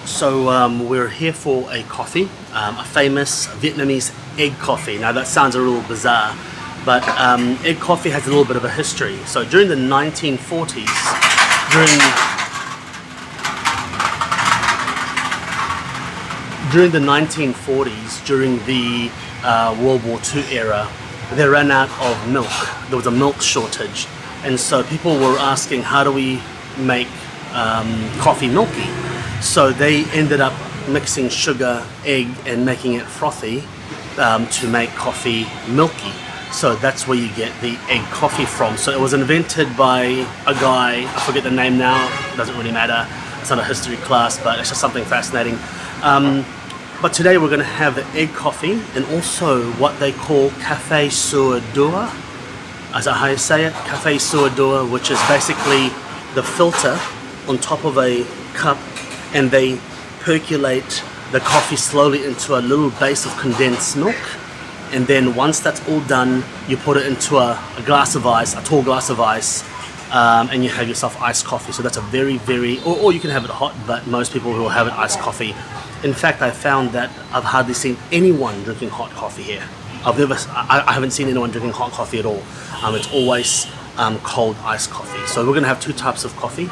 We're here for a coffee, a famous Vietnamese egg coffee. Now that sounds a little bizarre, but egg coffee has a little bit of a history. So during the 1940s, during the World War II era, they ran out of milk. There was a milk shortage, and so people were asking, how do we make coffee milky? So they ended up mixing sugar, egg, and making it frothy to make coffee milky. So that's where you get the egg coffee from. So it was invented by a guy, I forget the name now, it doesn't really matter. It's not a history class, but it's just something fascinating. But today we're going to have the egg coffee and also what they call cafe sur deux. Is that how you say it? Cafe sur deux, which is basically the filter on top of a cup, and they percolate the coffee slowly into a little base of condensed milk, and then once that's all done, you put it into a glass of ice, a tall glass of ice, and you have yourself iced coffee. So that's a or you can have it hot, but most people will have it iced coffee. In fact, I found that I've hardly seen anyone drinking hot coffee here. I haven't seen anyone drinking hot coffee at all. It's always cold iced coffee. So we're gonna have two types of coffee.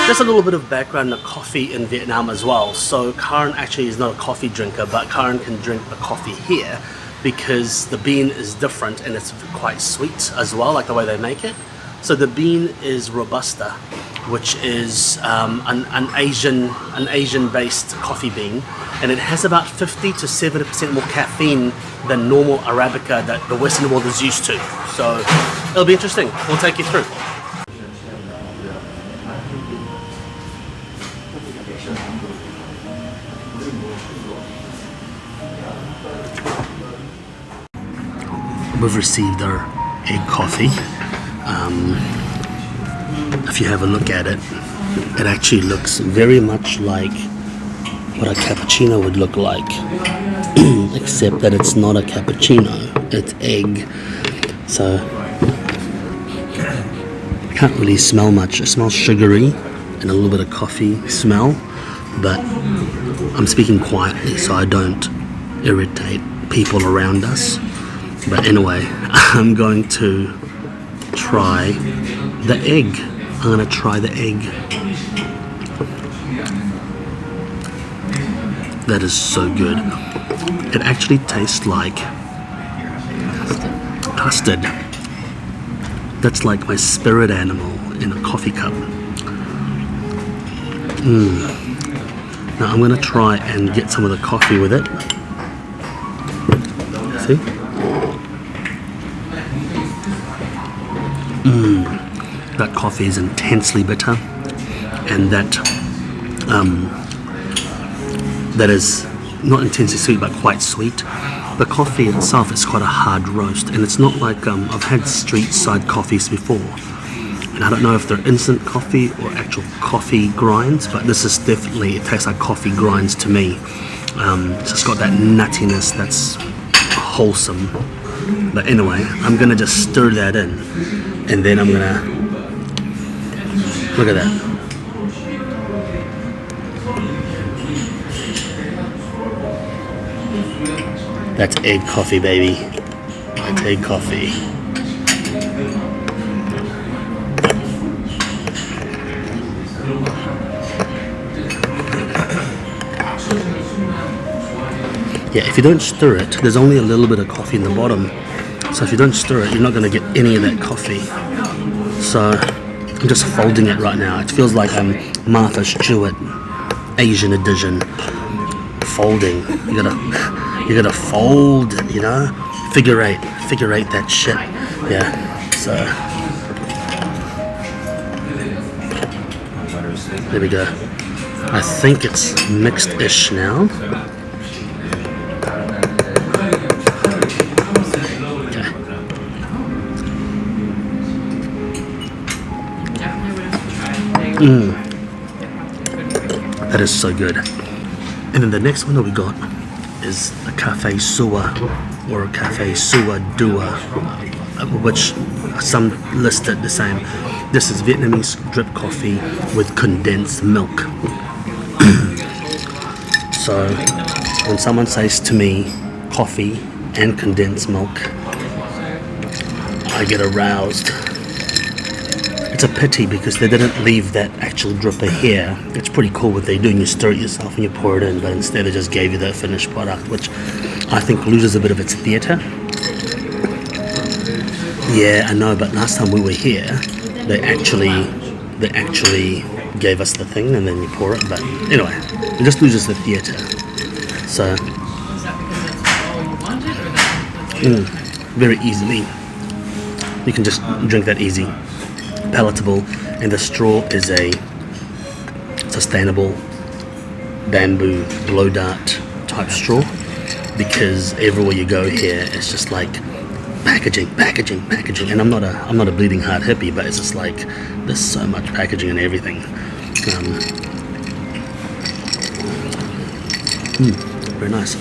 Just a little bit of background on coffee in Vietnam as well. So Karen actually is not a coffee drinker, but Karen can drink the coffee here because the bean is different and it's quite sweet as well, like the way they make it. So the bean is Robusta, which is an Asian-based coffee bean, and it has about 50 to 70% more caffeine than normal Arabica that the Western world is used to. So it'll be interesting. We'll take you through. We've received our egg coffee. If you have a look at it, it actually looks very much like what a cappuccino would look like, except that it's not a cappuccino, it's egg. So I can't really smell much. It smells sugary and a little bit of coffee smell, but I'm speaking quietly so I don't irritate people around us. But anyway, I'm going to try the egg. I'm going to try the egg. That is so good. It actually tastes like custard. That's like my spirit animal in a coffee cup. Now I'm going to try and get some of the coffee with it. See? That coffee is intensely bitter, and that is not intensely sweet but quite sweet. The coffee itself is quite a hard roast, and it's not like I've had street side coffees before, and I don't know if they're instant coffee or actual coffee grinds, but this is definitely, it tastes like coffee grinds to me. So it's got that nuttiness that's wholesome. But anyway, I'm gonna just stir that in, and then I'm gonna look at that. That's egg coffee, baby. That's egg coffee. Yeah, if you don't stir it, there's only a little bit of coffee in the bottom. So if you don't stir it, you're not going to get any of that coffee. So I'm just folding it right now. It feels like I'm Martha Stewart, Asian edition. Folding. You gotta fold, you know? Figure eight that shit. Yeah. So there we go. I think it's mixed-ish now. That is so good. And then the next one that we got is a cafe sur or a cafe sur deux, which some listed the same. This is Vietnamese drip coffee with condensed milk. So when someone says to me coffee and condensed milk, I get aroused. It's a pity because they didn't leave that actual dripper here. It's pretty cool what they do, and you stir it yourself and you pour it in, but instead they just gave you the finished product, which I think loses a bit of its theatre. Yeah, I know, but last time we were here, they actually gave us the thing and then you pour it, but anyway, it just loses the theatre. So, very easily, you can just drink that easy, palatable, and the straw is a sustainable bamboo blow dart type straw, because everywhere you go here, it's just like packaging, and I'm not a bleeding heart hippie, but it's just like there's so much packaging and everything. Very nice.